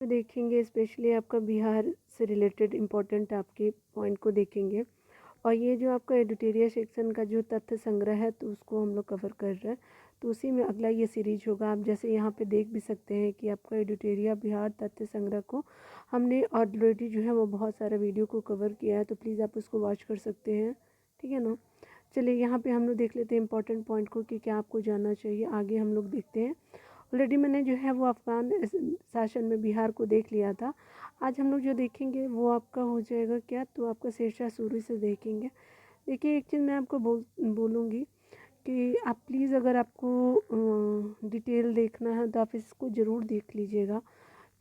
देखेंगे स्पेशली आपका बिहार से रिलेटेड इम्पोर्टेंट आपके पॉइंट को देखेंगे। और ये जो आपका एडिटोरियल सेक्शन का जो तथ्य संग्रह है तो उसको हम लोग कवर कर रहे हैं, तो उसी में अगला ये सीरीज होगा। आप जैसे यहाँ पे देख भी सकते हैं कि आपका एडिटोरियल बिहार तथ्य संग्रह को हमने ऑलरेडी जो है वो बहुत सारा वीडियो को कवर किया है, तो प्लीज़ आप उसको वॉच कर सकते हैं, ठीक है ना। चलिए यहाँ पे हम लोग देख लेते हैं इंपॉर्टेंट पॉइंट को कि क्या आपको जानना चाहिए। आगे हम लोग देखते हैं। ऑलरेडी मैंने जो है वो अफ़गान शासन में बिहार को देख लिया था। आज हम लोग जो देखेंगे वो आपका हो जाएगा क्या, तो आपका शेरशाह सूरी से देखेंगे। देखिए एक चीज़ मैं आपको बोलूँगी कि आप प्लीज़ अगर आपको डिटेल देखना है तो आप इसको ज़रूर देख लीजिएगा,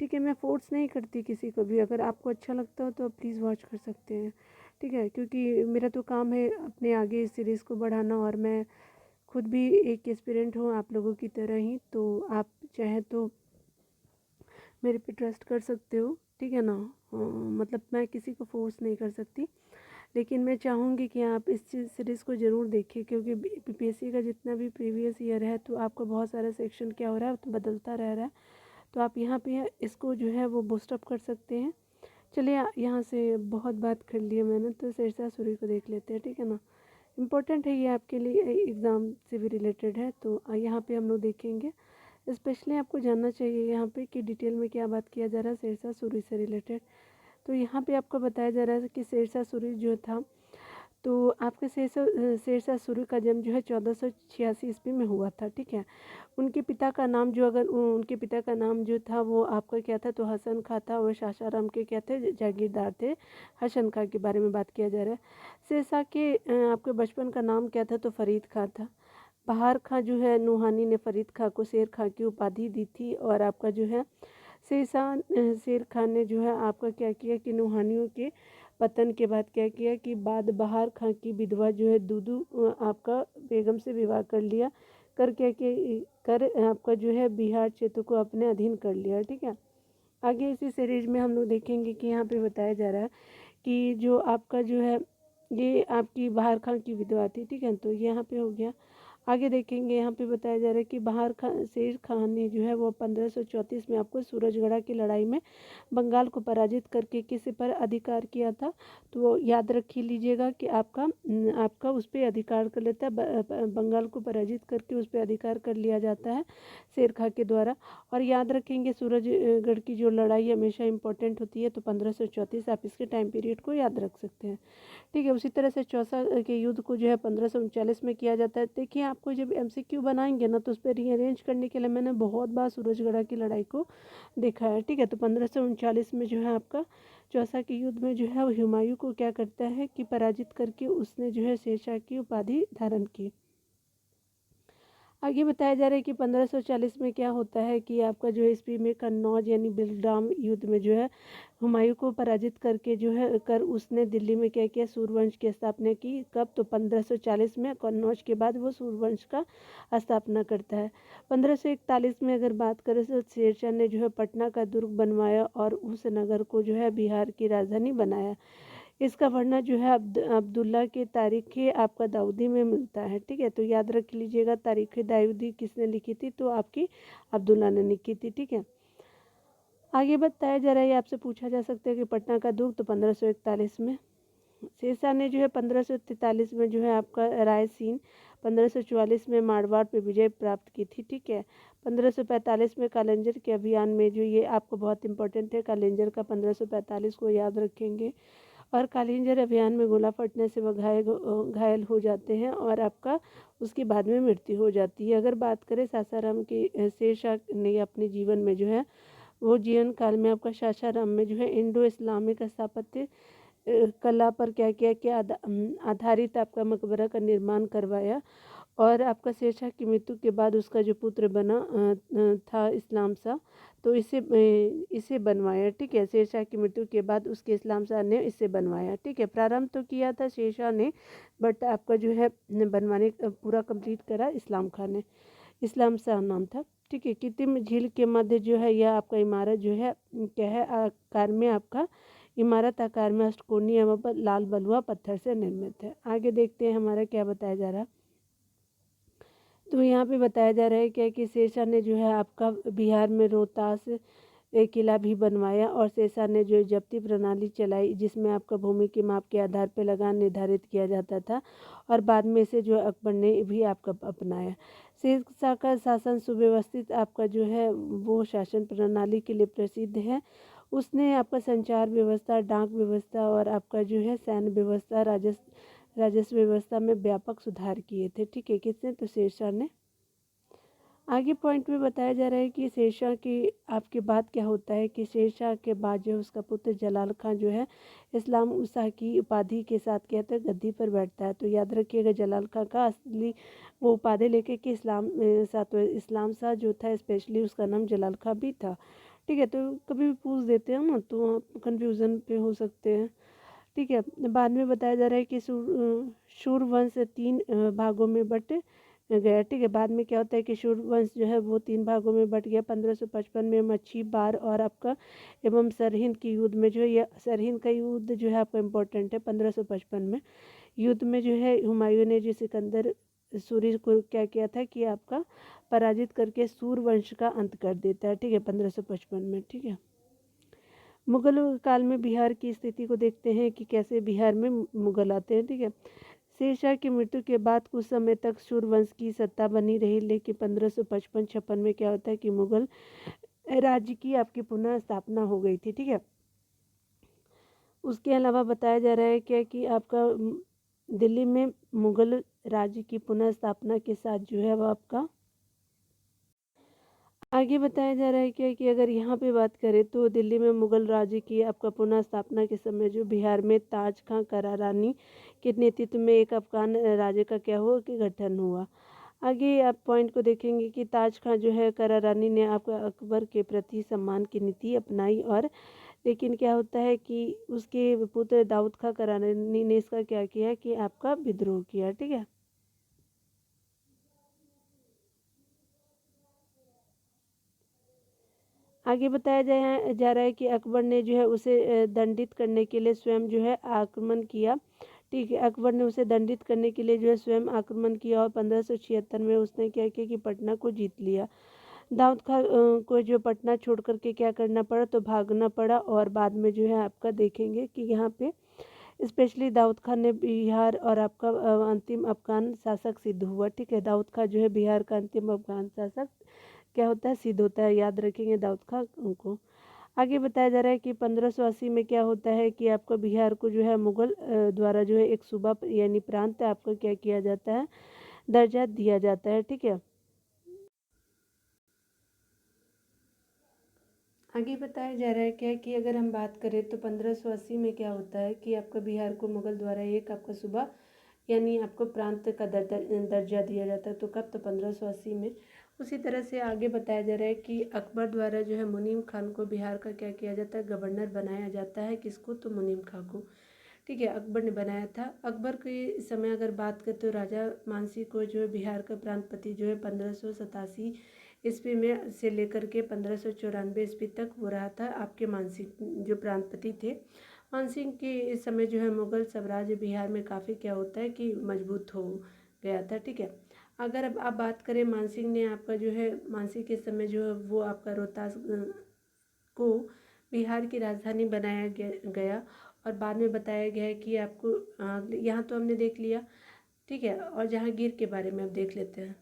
ठीक है। मैं फोर्स नहीं करती किसी को भी, अगर आपको अच्छा लगता हो तो आप प्लीज़ वॉच कर सकते हैं, ठीक है। क्योंकि मेरा तो काम है अपने आगे इस सीरीज़ को बढ़ाना, और मैं खुद भी एक एस्पिरेंट हूँ आप लोगों की तरह ही, तो आप चाहे तो मेरे पे ट्रस्ट कर सकते हो, ठीक है ना। मतलब मैं किसी को फोर्स नहीं कर सकती, लेकिन मैं चाहूँगी कि आप इस चीज़ सीरीज़ को ज़रूर देखें, क्योंकि पीपीएससी का जितना भी प्रीवियस ईयर है तो आपका बहुत सारा सेक्शन क्या हो रहा है तो बदलता रह रहा है, तो आप यहाँ पे इसको जो है वो बूस्टअप कर सकते हैं। चलिए यहाँ से बहुत बात कर ली है मैंने, तो शेरशाह सूरी को देख लेते हैं, ठीक है ना। इम्पोर्टेंट है ये आपके लिए, एग्ज़ाम से भी रिलेटेड है, तो यहाँ पे हम लोग देखेंगे। स्पेशली आपको जानना चाहिए यहाँ पे कि डिटेल में क्या बात किया जा रहा है शेरशाह सूरी से रिलेटेड। तो यहाँ पे आपको बताया जा रहा है कि शेरशाह सूरी जो था, तो आपके शेरशाह सूरी का जन्म जो है 1486 ईस्वी में हुआ था, ठीक है। उनके पिता का नाम जो अगर उनके पिता का नाम जो था वो आपका क्या था, तो हसन खां था। वो सासाराम के क्या थे, जागीरदार थे। हसन खां के बारे में बात किया जा रहा है। शेरशाह के आपके बचपन का नाम क्या था, तो फरीद खां था। बहार खां जो है नूहानी ने फरीद खां को शेर खां की उपाधि दी थी, और आपका जो है शेर खान ने जो है आपका क्या किया कि नूहानियों के पतन के बाद क्या किया कि बाद बहार खां की विधवा जो है दूदू आपका बेगम से विवाह कर लिया, कर क्या कि कर आपका जो है बिहार क्षेत्र को अपने अधीन कर लिया, ठीक है। आगे इसी सीरीज में हम लोग देखेंगे कि यहाँ पे बताया जा रहा है कि जो आपका जो है ये आपकी बहार खां की विधवा थी, ठीक है। तो यहाँ पे हो गया। आगे देखेंगे यहाँ पे बताया जा रहा है कि बहार खां शेर खान ने जो है वो 1534 में आपको सूरजगढ़ की लड़ाई में बंगाल को पराजित करके किस पर अधिकार किया था, तो वो याद रख लीजिएगा कि आपका उस पर अधिकार कर लेता है, बंगाल को पराजित करके उस पर अधिकार कर लिया जाता है शेर खां के द्वारा। और याद रखेंगे सूरजगढ़ की जो लड़ाई हमेशा इंपॉर्टेंट होती है, तो 1534 आप इसके टाइम पीरियड को याद रख सकते हैं, ठीक है। उसी तरह से चौसा के युद्ध को जो है 1539 में किया जाता है। देखिए आपको जब एमसीक्यू बनाएंगे ना तो उस पर रीअरेंज करने के लिए मैंने बहुत बार सूरजगढ़ की लड़ाई को देखा है, ठीक है। तो 1539 में जो है आपका चौसा के युद्ध में जो है वो हुमायूं को क्या करता है कि पराजित करके उसने जो है शेरशाह की उपाधि धारण की। आगे बताया जा रहा है कि 1540 में क्या होता है कि आपका जो है ईस्वी में कन्नौज यानी बिलग्राम युद्ध में जो है हुमायूं को पराजित करके जो है उसने दिल्ली में क्या किया, सूर्यवंश की स्थापना की। कब, तो 1540 में कन्नौज के बाद वो सूर्यवंश का स्थापना करता है। 1541 में अगर बात करें तो शेरशाह ने जो है पटना का दुर्ग बनवाया और उस नगर को जो है बिहार की राजधानी बनाया। इसका वर्णन जो है अब्दुल्ला के तारीख़ आपका दाऊदी में मिलता है, ठीक है। तो याद रख लीजिएगा तारीख़ दाऊदी किसने लिखी थी, तो आपकी अब्दुल्ला ने लिखी थी, ठीक है। आगे बताया जा रहा है, आपसे पूछा जा सकता है कि पटना का दुर्ग तो 1541 में। शेरशाह ने जो है 1543 में जो है आपका रायसीन, 1544 में मारवाड़ पे विजय प्राप्त की थी, ठीक है। 1545 में कालिंजर के अभियान में जो ये आपको बहुत इंपॉर्टेंट है, कालिंजर का 1545 को याद रखेंगे। और कालिंजर अभियान में गोला फटने से वह घायल हो जाते हैं और आपका उसके बाद में मृत्यु हो जाती है। अगर बात करें सासाराम की, शेरशाह ने अपने जीवन में जो है वो जीवन काल में आपका सासाराम में जो है इंडो इस्लामिक स्थापत्य कला पर क्या किया कि आधारित आपका मकबरा का निर्माण करवाया। और आपका शेरशाह की मृत्यु के बाद उसका जो पुत्र बना था इस्लाम शाह, तो इसे बनवाया, ठीक है। शेरशाह की मृत्यु के बाद उसके इस्लाम शाह ने इसे बनवाया, ठीक है। प्रारंभ तो किया था शेरशाह ने, बट आपका जो है बनवाने पूरा कंप्लीट करा इस्लाम खान ने। इस्लाम शाह नाम था, ठीक है। कृत्रिम झील के मध्य जो है यह आपका इमारत जो है क्या है, आकार में आपका इमारत आकार में अष्टकोणीय एवं लाल बलुआ पत्थर से निर्मित है। आगे देखते हैं हमारा क्या बताया जा रहा है। तो यहाँ पे बताया जा रहा है क्या कि शेरशाह ने जो है आपका बिहार में रोहतास एक किला भी बनवाया और शेरशाह ने जो जब्ती प्रणाली चलाई जिसमें आपका भूमि की माप के आधार पर लगान निर्धारित किया जाता था और बाद में से जो अकबर ने भी आपका अपनाया। शेरशाह का शासन सुव्यवस्थित आपका जो है वो शासन प्रणाली के लिए प्रसिद्ध है। उसने आपका संचार व्यवस्था, डाक व्यवस्था और आपका जो है सैन्य व्यवस्था, राजस्व व्यवस्था में व्यापक सुधार किए थे। ठीक है, किसने? तो शेरशाह ने। आगे पॉइंट में बताया जा रहा है कि शेरशाह की आपके बाद क्या होता है कि शेरशाह के बाद जो उसका पुत्र जलाल खां जो है इस्लाम शाह की उपाधि के साथ क्या होता है गद्दी पर बैठता है। तो याद रखिएगा जलाल खां का असली वो उपाधि लेके कि इस्लाम शाह जो था स्पेशली उसका नाम जलाल खां भी था। ठीक है, तो कभी भी पूछ देते हैं ना तो आप कन्फ्यूज़न पे हो सकते हैं। ठीक है, बाद में बताया जा रहा है कि शूर वंश 3 भागों में बट गया। ठीक है, बाद में क्या होता है कि शूर वंश जो है वो 3 भागों में बट गया। 1555 में मच्छी बार और आपका एवं सरहिंद की युद्ध में जो है यह सरहिंद का युद्ध जो है आपका इम्पोर्टेंट है। 1555 में युद्ध में जो है हुमायूं ने जो सिकंदर सूरी को क्या किया था कि आपका पराजित करके सूर वंश का अंत कर देता है। ठीक है, 1555 में। ठीक है, मुगल काल में बिहार की स्थिति को देखते हैं कि कैसे बिहार में मुगल आते हैं। ठीक है, शेरशाह की मृत्यु के बाद कुछ समय तक सूर्यवंश की सत्ता बनी रही, लेकिन 1555-56 में क्या होता है कि मुगल राज्य की आपकी पुनः स्थापना हो गई थी। ठीक है, उसके अलावा बताया जा रहा है क्या कि आपका दिल्ली में मुगल राज्य की पुनः स्थापना के साथ जो है वो आपका आगे बताया जा रहा है क्या कि अगर यहाँ पे बात करें तो दिल्ली में मुगल राज्य की आपका पुनः स्थापना के समय जो बिहार में ताज खां करारानी के नेतृत्व में एक अफगान राज्य का क्या हुआ कि गठन हुआ। आगे आप पॉइंट को देखेंगे कि ताज खां जो है करारानी ने आपका अकबर के प्रति सम्मान की नीति अपनाई और लेकिन क्या होता है कि उसके पुत्र दाऊद खां करारानी ने इसका क्या किया कि आपका विद्रोह किया। ठीक है, आगे बताया जा रहा है कि अकबर ने जो है उसे दंडित करने के लिए स्वयं जो है आक्रमण किया। ठीक है, अकबर ने उसे दंडित करने के लिए जो है स्वयं आक्रमण किया और 1576 में उसने क्या किया कि पटना को जीत लिया। दाऊद खां को जो पटना छोड़ करके क्या करना पड़ा तो भागना पड़ा और बाद में जो है आपका देखेंगे कि यहाँ पे स्पेशली दाऊद खान ने बिहार और आपका अंतिम अफगान शासक सिद्ध हुआ। ठीक है, दाऊद खान जो है बिहार का अंतिम अफगान शासक क्या होता है सिद्ध होता है। याद रखेंगे दाऊद खान को। आगे बताया जा रहा है कि 1580 में क्या होता है कि आपका बिहार को जो है मुगल द्वारा जो है एक सूबा यानी प्रांत आपका क्या किया जाता है दर्जा दिया जाता है। ठीक है, आगे बताया जा रहा है क्या कि अगर हम बात करें तो 1580 में क्या होता है कि आपका बिहार को मुगल द्वारा एक आपका सूबा यानी आपको प्रांत का दर्जा दिया जाता है। तो कब? तो 1580 में। उसी तरह से आगे बताया जा रहा है कि अकबर द्वारा जो है मुनीम खान को बिहार का क्या किया जाता है गवर्नर बनाया जाता है। किसको? तो मुनीम खान को। ठीक है, अकबर ने बनाया था। अकबर के समय अगर बात करें तो राजा मानसिंह को जो है बिहार का प्रांतपति जो है 1587 ईस्वी में से लेकर के 1594 ईस्वी तक हो रहा था। आपके मानसिंह जो प्रांतपति थे मानसिंह के इस समय जो है मुगल साम्राज्य बिहार में काफ़ी क्या होता है कि मजबूत हो गया था। ठीक है, अगर अब आप बात करें मानसिंह ने आपका जो है मानसिंह के समय जो है वो आपका रोहतास को बिहार की राजधानी बनाया गया और बाद में बताया गया है कि आपको यहाँ तो हमने देख लिया। ठीक है, और जहांगीर के बारे में अब देख लेते हैं।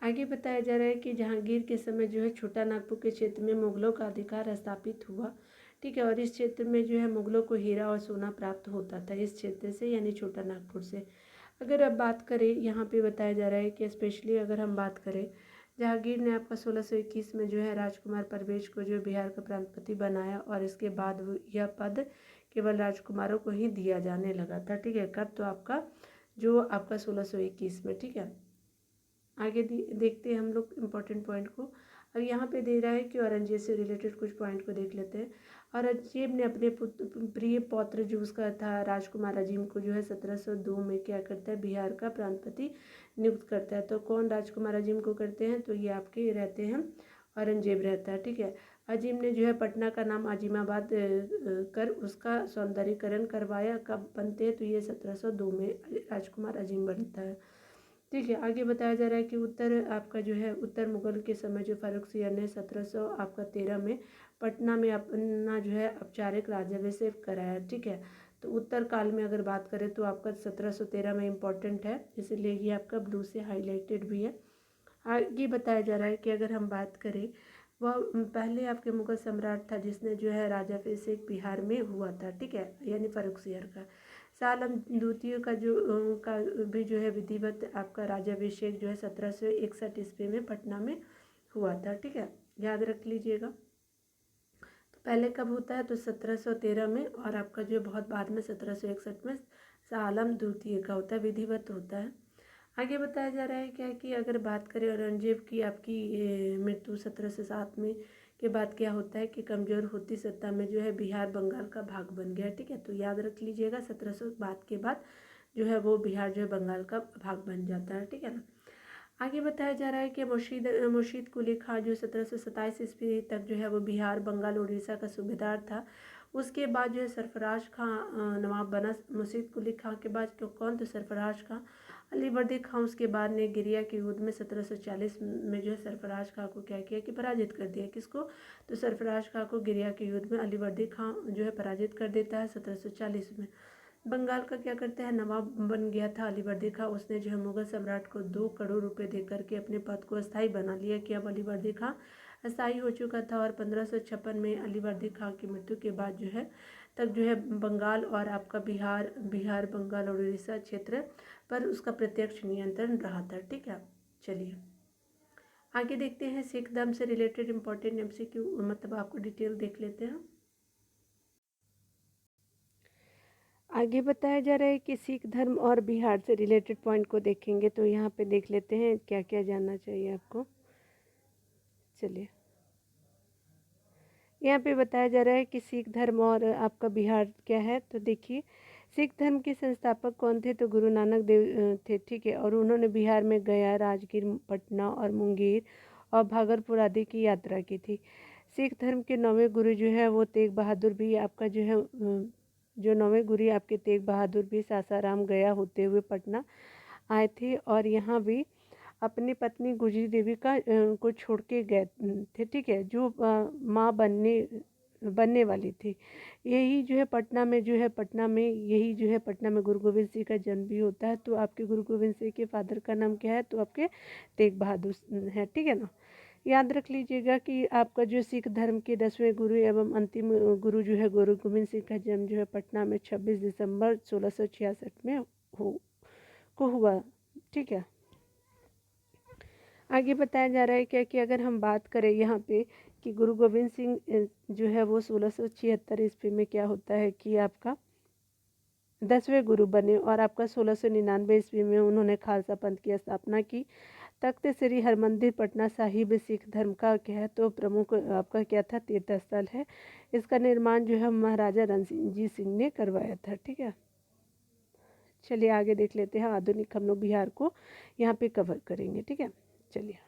आगे बताया जा रहा है कि जहांगीर के समय जो है छोटा नागपुर के क्षेत्र में मुगलों का अधिकार स्थापित हुआ। ठीक है, और इस क्षेत्र में जो है मुगलों को हीरा और सोना प्राप्त होता था इस क्षेत्र से यानी छोटा नागपुर से। अगर अब बात करें यहाँ पे बताया जा रहा है कि स्पेशली अगर हम बात करें जहांगीर ने आपका 1621 में जो है राजकुमार परवेज को जो बिहार का प्रांतपति बनाया और इसके बाद यह पद केवल राजकुमारों को ही दिया जाने लगा था। ठीक है, कब? तो आपका जो आपका 1621 में। ठीक है, आगे देखते हैं हम लोग इम्पोर्टेंट पॉइंट को। अब यहाँ पे दे रहा है कि औरंगजेब से रिलेटेड कुछ पॉइंट को देख लेते हैं। औरंगजेब ने अपने प्रिय पौत्र जो उसका था राजकुमार अजीम को जो है 1702 में क्या करता है बिहार का प्रांतपति नियुक्त करता है। तो कौन राजकुमार अजीम को करते हैं? तो ये आपके रहते हैं औरंगजेब रहता है। ठीक है, अजीम ने जो है पटना का नाम अजीमाबाद कर उसका सौंदर्यीकरण करवाया। कब बनते हैं? तो ये 1702 में राजकुमार अजीम बनता है। ठीक है। आगे बताया जा रहा है कि उत्तर आपका जो है उत्तर मुगल के समय जो फ़र्रुखसियर ने 1700 आपका 13 में पटना में अपना जो है औपचारिक राज्याभिषेक कराया। ठीक है, तो उत्तर काल में अगर बात करें तो आपका 1713 में इम्पोर्टेंट है, इसीलिए ये आपका ब्लू से हाईलाइटेड भी है। आगे बताया जा रहा है कि अगर हम बात करें, वह पहले आपके मुगल सम्राट था जिसने जो है राज्याभिषेक बिहार में हुआ था। ठीक है, यानी फ़र्रुखसियर का। सालम द्वितीय का जो का भी जो है विधिवत आपका राज्याभिषेक जो है 1761 ईस्वी में पटना में हुआ था। ठीक है, याद रख लीजिएगा। तो पहले कब होता है तो 1713 में, और आपका जो बहुत बाद में 1761 में सालम द्वितीय का होता है, विधिवत होता है। आगे बताया जा रहा है क्या कि अगर बात करें औरंगजेब की आपकी मृत्यु 1707 में के बाद क्या होता है कि कमज़ोर होती सत्ता में जो है बिहार बंगाल का भाग बन गया। ठीक है, तो याद रख लीजिएगा 1700 बाद के बाद जो है वो बिहार जो है बंगाल का भाग बन जाता है। ठीक है ना। आगे बताया जा रहा है कि मुर्शीद कुली खां जो 1727 ईस्वी तक जो है वो बिहार बंगाल उड़ीसा का सूबेदार था। उसके बाद जो है सरफराज खां नवाब बना। मुर्शीद कुली खां के बाद कौन, तो सरफराज खां। अलीवर्दी खां उसके बाद ने गिरिया के युद्ध में 1740 में जो है सरफराज खां को क्या किया कि पराजित कर दिया। किसको, तो सरफराज खां को गिरिया के युद्ध में अलीवर्दी खां जो है पराजित कर देता है 1740 में। बंगाल का क्या करता है, नवाब बन गया था अलीवर्दी खां। उसने जो है मुगल सम्राट को 2 करोड़ रुपए दे करके अपने पद को अस्थायी बना लिया कि अब अलीवर्दी खां अस्थायी हो चुका था। और 1556 में अलीवर्दी खां की मृत्यु के बाद जो है तक जो है बंगाल और आपका बिहार बंगाल और उड़ीसा क्षेत्र पर उसका प्रत्यक्ष नियंत्रण रहा था। ठीक है, चलिए आगे देखते हैं। सिख धर्म से रिलेटेड इंपॉर्टेंट एमसीक्यू, मतलब आपको डिटेल देख लेते हैं। आगे बताया जा रहा है कि सिख धर्म और बिहार से रिलेटेड पॉइंट को देखेंगे, तो यहाँ पे देख लेते हैं क्या क्या जानना चाहिए आपको। चलिए, यहाँ पे बताया जा रहा है कि सिख धर्म और आपका बिहार क्या है। तो देखिए, सिख धर्म के संस्थापक कौन थे, तो गुरु नानक देव थे। ठीक है, और उन्होंने बिहार में गया, राजगीर, पटना और मुंगेर और भागलपुर आदि की यात्रा की थी। सिख धर्म के 9वें गुरु जो है वो तेग बहादुर भी आपका जो है जो 9वें गुरु आपके तेग बहादुर भी सासाराम गया होते हुए पटना आए थे, और यहाँ भी अपनी पत्नी गुजरी देवी को छोड़ के गए थे। ठीक है, जो माँ बनने वाली थी। यही जो है पटना में गुरु गोविंद सिंह का जन्म भी होता है। तो आपके गुरु गोविंद सिंह के फादर का नाम क्या है, तो आपके तेग बहादुर है। ठीक है ना। याद रख लीजिएगा कि आपका जो सिख धर्म के 10वें गुरु एवं अंतिम गुरु जो है गुरु गोविंद सिंह का जन्म जो है पटना में 26 दिसंबर 1666 में हुआ। ठीक है, आगे बताया जा रहा है क्या कि अगर हम बात करें यहाँ पे कि गुरु गोविंद सिंह जो है वो 1676 ईस्वी में क्या होता है कि आपका 10वें गुरु बने, और आपका 1699 ईस्वी में उन्होंने खालसा पंथ की स्थापना की। तख्त श्री हरमंदिर पटना साहिब सिख धर्म का क्या है, तो प्रमुख आपका क्या था, तीर्थ स्थल है। इसका निर्माण जो है महाराजा रणजीत सिंह ने करवाया था। ठीक है, चलिए आगे देख लेते हैं। आधुनिक हम लोग बिहार को यहाँ पे कवर करेंगे। ठीक है, चलिए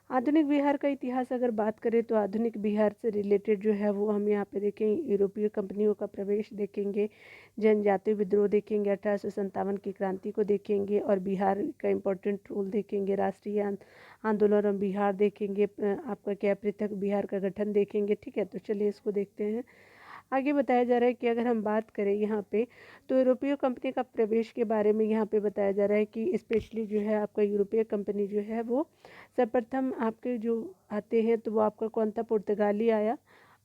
आधुनिक बिहार का इतिहास अगर बात करें तो आधुनिक बिहार से रिलेटेड जो है वो हम यहाँ पे देखेंगे। यूरोपीय कंपनियों का प्रवेश देखेंगे, जनजातीय विद्रोह देखेंगे, 1857 की क्रांति को देखेंगे, और बिहार का इम्पोर्टेंट रोल देखेंगे, राष्ट्रीय आंदोलन और बिहार देखेंगे, आपका क्या पृथक बिहार का गठन देखेंगे। ठीक है, तो चलिए इसको देखते हैं। आगे बताया जा रहा है कि अगर हम बात करें यहाँ पे तो यूरोपीय कंपनी का प्रवेश के बारे में यहाँ पे बताया जा रहा है कि स्पेशली जो है आपका यूरोपीय कंपनी जो है वो सर्वप्रथम आपके जो आते हैं तो वो आपका कौन था, पुर्तगाली आया,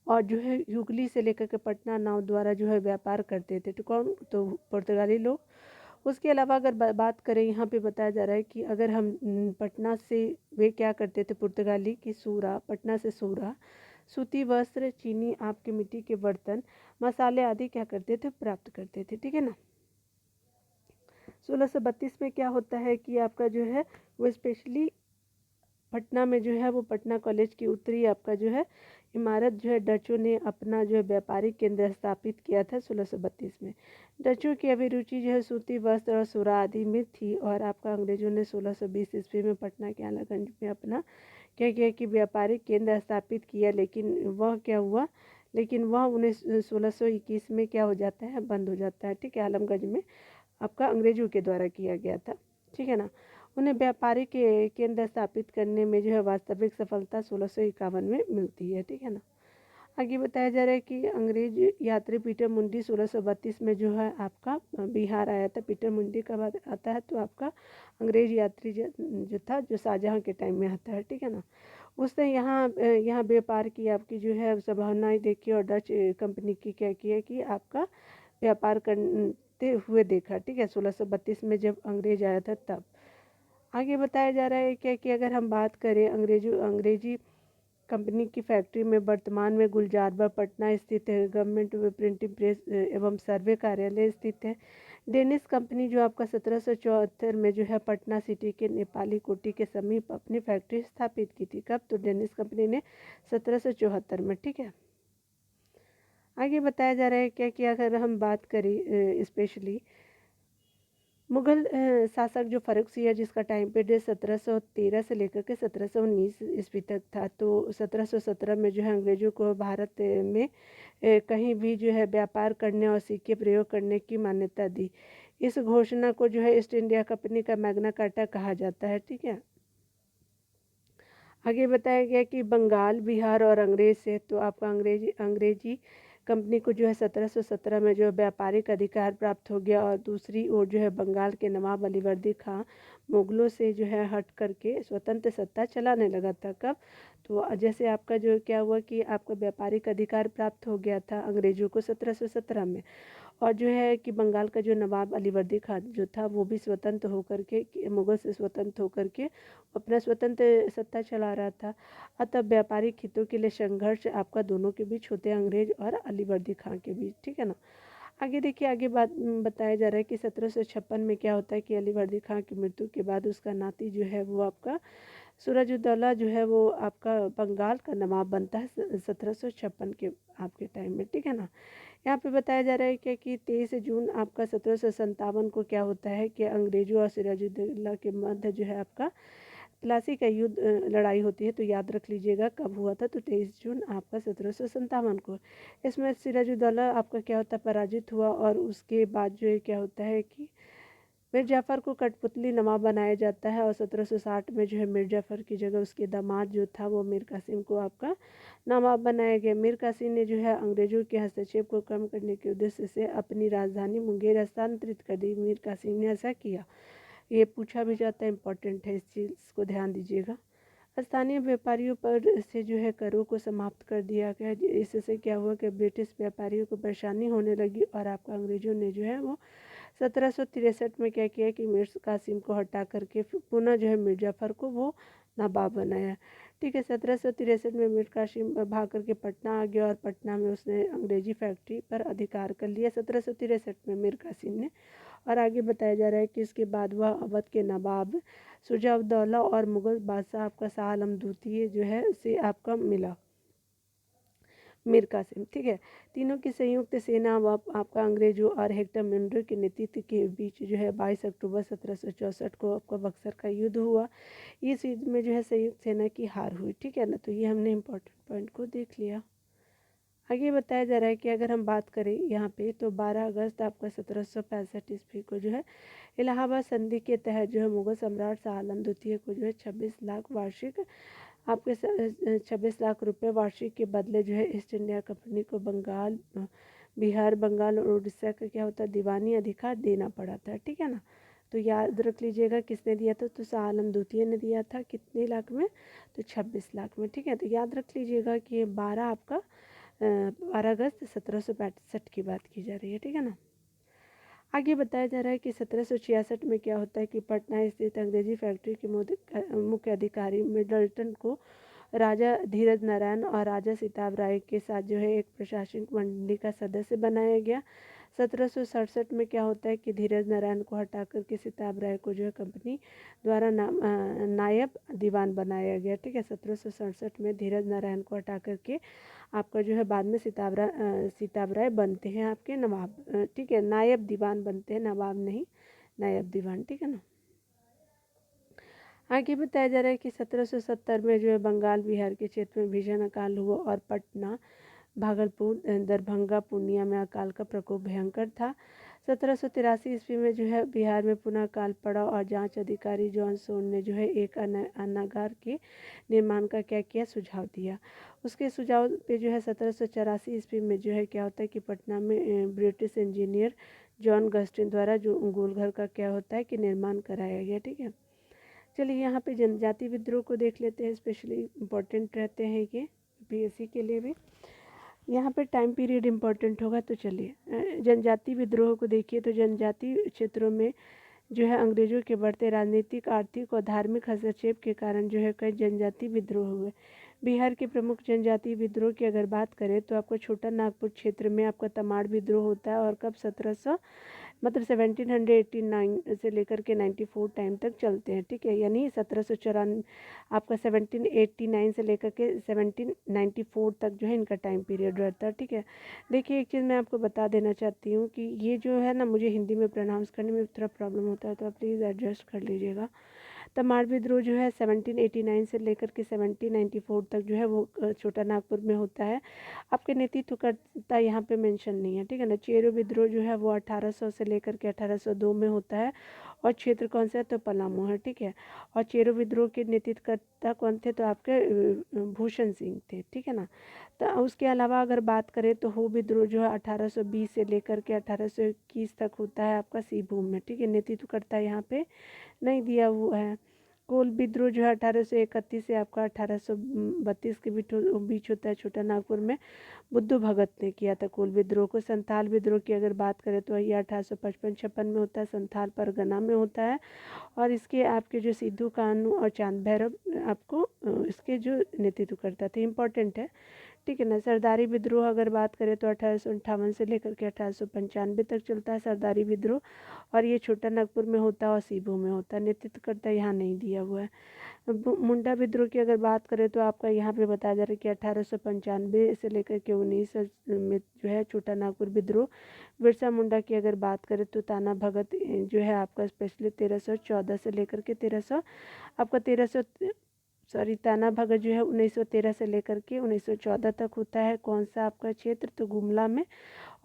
और जो है युगली से लेकर के पटना नाव द्वारा जो है व्यापार करते थे। तो कौन, तो पुर्तगाली लोग। उसके अलावा अगर बात करें यहाँ पे बताया जा रहा है कि अगर हम पटना से वे क्या करते थे, पुर्तगाली की सूरा, पटना से सूरा, सूती वस्त्र, चीनी, आपके मिट्टी के बर्तन, मसाले आदि क्या करते थे, प्राप्त करते थे। ठीक है ना। 1632 में क्या होता है कि आपका जो है वो स्पेशली पटना में जो है वो पटना कॉलेज की उत्तरी आपका जो है इमारत जो है डचों ने अपना जो है व्यापारिक केंद्र स्थापित किया था 1632 में। डचों की अभिरुचि जो है सूती वस्त्र और सूरा आदि में थी, और आपका अंग्रेजों ने 1620 ईस्वी में पटना के आलागंज में अपना क्या किया कि व्यापारिक केंद्र स्थापित किया, लेकिन वह क्या हुआ, लेकिन वह 1621 में क्या हो जाता है, बंद हो जाता है। ठीक है, आलमगंज में आपका अंग्रेजों के द्वारा किया गया था। ठीक है ना। उन्हें व्यापारिक केंद्र स्थापित करने में जो है वास्तविक सफलता 1651 में मिलती है। ठीक है ना। आगे बताया जा रहा है कि अंग्रेज यात्री पीटर मुंडी 1632 में जो है आपका बिहार आया था। पीटर मुंडी कब आता है तो आपका अंग्रेज यात्री जो था जो शाहजहाँ के टाइम में आता है। ठीक है ना। उसने यहाँ व्यापार की आपकी जो है संभावनाएं देखी और डच कंपनी की क्या किया कि आपका व्यापार करते हुए देखा। ठीक है। 1632 में जब अंग्रेज आया था तब। आगे बताया जा रहा है क्या कि अगर हम बात करें अंग्रेजी कंपनी की फैक्ट्री में वर्तमान में गुलजारबाग पटना स्थित है। गवर्नमेंट प्रिंटिंग प्रेस एवं सर्वे कार्यालय स्थित है। डेनिस कंपनी जो आपका 1774 में जो है पटना सिटी के नेपाली कोठी के समीप अपनी फैक्ट्री स्थापित की थी। कब तो डेनिस कंपनी ने 1774 में। ठीक है। आगे बताया जा रहा है क्या कि अगर हम बात करें स्पेशली मुगल शासक जो फर्रुखसिंह जिसका टाइम पीरियड 1713 से लेकर के 1719 ईस्वी तक था। तो 1717 में जो है अंग्रेजों को भारत में कहीं भी जो है व्यापार करने और सिक्के प्रयोग करने की मान्यता दी। इस घोषणा को जो है ईस्ट इंडिया कंपनी का मैग्ना कार्टा कहा जाता है। ठीक है। आगे बताया गया कि बंगाल बिहार और अंग्रेज से तो आपका अंग्रेजी कंपनी को जो है 1717 में जो है व्यापारिक अधिकार प्राप्त हो गया। और दूसरी ओर जो है बंगाल के नवाब अलीवर्दी खां मुगलों से जो है हट करके स्वतंत्र सत्ता चलाने लगा था। कब तो जैसे आपका जो क्या हुआ कि आपका व्यापारिक अधिकार प्राप्त हो गया था अंग्रेजों को 1717 में। और जो है कि बंगाल का जो नवाब अलीवर्दी खां जो था वो भी स्वतंत्र होकर के मुगल से स्वतंत्र होकर के अपना स्वतंत्र सत्ता चला रहा था। अतः व्यापारिक हितों के लिए संघर्ष आपका दोनों के बीच होते हैं, अंग्रेज और अलीवर्दी खां के बीच। ठीक है ना। आगे देखिए आगे बात बताया जा रहा है कि 1756 में क्या होता है कि अलीवर्दी खां की मृत्यु के बाद उसका नाती जो है वो आपका सूरजउद्दौला जो है वो आपका बंगाल का नवाब बनता है 1756 के आपके टाइम में। ठीक है ना। यहाँ पे बताया जा रहा है क्या कि 23 जून आपका 1757 को क्या होता है कि अंग्रेजों और सिराजुद्दौला के मध्य जो है आपका प्लासी का युद्ध लड़ाई होती है। तो याद रख लीजिएगा कब हुआ था तो 23 जून आपका 1757 को। इसमें सिराजुद्दौला आपका क्या होता है पराजित हुआ। और उसके बाद जो है क्या होता है कि मीर जाफ़र को कठपुतली नवाब बनाया जाता है। और 1760 में जो है मीर जाफ़र की जगह उसके दामाद जो था वो मीर कासिम को आपका नवाब बनाया गया। मीर कासिम ने जो है अंग्रेजों के हस्तक्षेप को कम करने के उद्देश्य से अपनी राजधानी मुंगेर हस्तांतरित कर दी। मीर कासिम ने ऐसा किया, ये पूछा भी जाता है, इंपॉर्टेंट है, इस चीज़ को ध्यान दीजिएगा। स्थानीय व्यापारियों पर से जो है करों को समाप्त कर दिया गया। इससे क्या हुआ कि ब्रिटिश व्यापारियों को परेशानी होने लगी। और आपका अंग्रेजों ने जो है वो 1763 में क्या किया कि मीर कासिम को हटा करके पुनः जो है मीर जाफ़र को वो नवाब बनाया। ठीक है। 1763 में मीर कासिम भाग करके पटना आ गया और पटना में उसने अंग्रेजी फैक्ट्री पर अधिकार कर लिया 1763 में मीर कासिम ने। और आगे बताया जा रहा है कि इसके बाद वह अवध के नवाब शुजाउद्दौला और मुगल बादशाह आपका शाह आलम द्वितीय जो है से आपका मिला मीर कासिम। ठीक है। तीनों की संयुक्त सेना व आपका अंग्रेजों और हेक्टर मिंडो के नेतृत्व के बीच जो है 22 अक्टूबर 1764 को आपका बक्सर का युद्ध हुआ। इस युद्ध में जो है संयुक्त सेना की हार हुई। ठीक है ना। तो ये हमने इम्पोर्टेंट पॉइंट को देख लिया। आगे बताया जा रहा है कि अगर हम बात करें यहाँ पे तो 12 अगस्त आपका 1765 ईस्वी को जो है इलाहाबाद संधि के तहत जो है मुगल सम्राट शाह आलम द्वितीय को जो है 26 लाख वार्षिक आपके 26 लाख रुपए वार्षिक के बदले जो है ईस्ट इंडिया कंपनी को बंगाल बिहार बंगाल और उड़ीसा का क्या होता है दीवानी अधिकार देना पड़ा था। ठीक है ना। तो याद रख लीजिएगा किसने दिया था तो शाह आलम द्वितीय ने दिया था कितने लाख में तो 26 लाख में। ठीक है। तो याद रख लीजिएगा कि ये 12 अगस्त 1765 की बात की जा रही है। ठीक है ना। आगे बताया जा रहा है कि 1766 में क्या होता है कि पटना स्थित अंग्रेजी फैक्ट्री के मुख्य अधिकारी मिडल्टन को राजा धीरज नारायण और राजा सिताब राय के साथ जो है एक प्रशासनिक मंडली का सदस्य बनाया गया। 1767 में क्या होता है कि धीरज नारायण को हटा करके सिताब राय को जो है कंपनी द्वारा नायब दीवान बनाया गया। ठीक है। 1767 में धीरज नारायण को हटा करके आपका जो है बाद में सिताब राय बनते हैं आपके नवाब। ठीक है। नायब दीवान बनते हैं, नवाब नहीं, नायब दीवान। ठीक है ना। आगे बताया जा रहा है कि 1770 में जो है बंगाल बिहार के क्षेत्र में भीषण अकाल हुआ और पटना भागलपुर, दरभंगा, पूर्णिया में अकाल का प्रकोप भयंकर था। 1783 ईस्वी में जो है बिहार में पुनः अकाल पड़ा और जांच अधिकारी जॉन सोन ने जो है एक अन्नागार के निर्माण का क्या किया, सुझाव दिया। उसके सुझाव पे जो है 1784 ईस्वी में जो है क्या होता है कि पटना में ब्रिटिश इंजीनियर जॉन गस्टिन द्वारा जो गोलघर का क्या होता है कि निर्माण कराया गया। ठीक है, चलिए यहाँ पे जनजाति विद्रोह को देख लेते हैं, स्पेशली इम्पोर्टेंट रहते हैं ये पीएससी के लिए भी। यहाँ पे टाइम पीरियड इम्पोर्टेंट होगा, तो चलिए जनजाति विद्रोह को देखिए। तो जनजाति क्षेत्रों में जो है अंग्रेजों के बढ़ते राजनीतिक, आर्थिक और धार्मिक हस्तक्षेप के कारण जो है कई जनजाति विद्रोह हुए। बिहार के प्रमुख जनजाति विद्रोह की अगर बात करें तो आपको छोटा नागपुर क्षेत्र में आपका तमाड़ विद्रोह होता है, और कब 1700 मतलब 1789 से लेकर के 94 टाइम तक चलते हैं। ठीक है, यानी 1794 आपका 1789 से लेकर के 1794 तक जो है इनका टाइम पीरियड रहता है। ठीक है, देखिए एक चीज़ मैं आपको बता देना चाहती हूँ कि ये जो है ना, मुझे हिंदी में प्रोनाउंस करने में थोड़ा प्रॉब्लम होता है, तो आप प्लीज़ एडजस्ट कर लीजिएगा। तमाड़ विद्रोह जो है 1789 से लेकर के 1794 तक जो है वो छोटा नागपुर में होता है। आपके नेतृत्वकर्ता यहाँ पे मेंशन नहीं है। ठीक है ना। चेरो विद्रोह जो है वो 1800 से लेकर के 1802 में होता है, और क्षेत्र कौन सा है, तो पलामू है। ठीक है, और चेरो विद्रोह के नेतृत्वकर्ता कौन थे, तो आपके भूषण सिंह थे। ठीक है ना। तो उसके अलावा अगर बात करें तो हो विद्रोह जो है 1820 से लेकर के 1821 तक होता है आपका सिंहभूम में। ठीक है, नेतृत्वकर्ता यहाँ पे नहीं दिया हुआ है। कोल विद्रोह जो है 1831 से आपका 1832 के बीच होता है छोटा नागपुर में। बुद्धू भगत ने किया था कोल विद्रोह को। संथाल विद्रोह की अगर बात करें तो ये 1855-56 में होता है, संथाल परगना में होता है। और इसके आपके जो सिद्धू कानू और चांद भैरव आपको इसके जो नेतृत्व करता थे, इम्पोर्टेंट है। ठीक है ना। सरदारी विद्रोह अगर बात करें तो 1858 से लेकर के 1895 तक चलता है सरदारी विद्रोह, और ये छोटा नागपुर में होता है और सीबू में होता है। नेतृत्वकर्ता यहाँ नहीं दिया हुआ है। मुंडा विद्रोह की अगर बात करें तो आपका यहाँ पे बताया जा रहा है कि 1895 से लेकर के 1900 में जो है छोटा नागपुर विद्रोह। बिरसा मुंडा की अगर बात करें तो ताना भगत जो है आपका स्पेशली 1314 से लेकर के 1300 आपका 1300 सॉरी ताना भगत जो है 1913 से लेकर के 1914 तक होता है। कौन सा आपका क्षेत्र, तो गुमला में,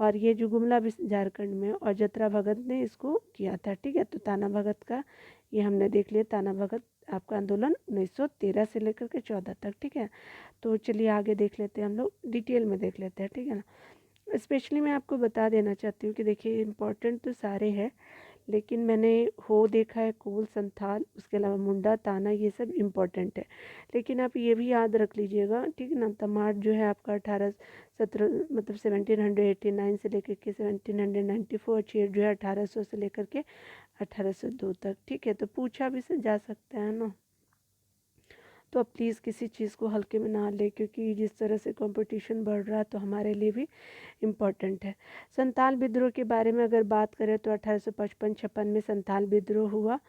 और ये जो गुमला भी झारखंड में, और जतरा भगत ने इसको किया था। ठीक है, तो ताना भगत का ये हमने देख लिया। ताना भगत आपका आंदोलन 1913 से लेकर के 14 तक। ठीक है, तो चलिए आगे देख लेते हैं, हम लोग डिटेल में देख लेते हैं। ठीक है ना। स्पेशली मैं आपको बता देना चाहती हूँ कि देखिए इम्पोर्टेंट तो सारे हैं, लेकिन मैंने हो देखा है, कोल, संथाल, उसके अलावा मुंडा, ताना, ये सब इम्पोर्टेंट है। लेकिन आप ये भी याद रख लीजिएगा। ठीक है ना। तमाड़ जो है आपका 1789 से लेकर के 1794, चेर जो है 1800 से लेकर के 1802 तक। ठीक है, तो पूछा भी से जा सकता है ना। तो आप प्लीज़ किसी चीज़ को हल्के में ना लें, क्योंकि जिस तरह से कंपटीशन बढ़ रहा है तो हमारे लिए भी इम्पॉर्टेंट है। संथाल विद्रोह के बारे में अगर बात करें तो 1855-56 में संथाल विद्रोह हुआ।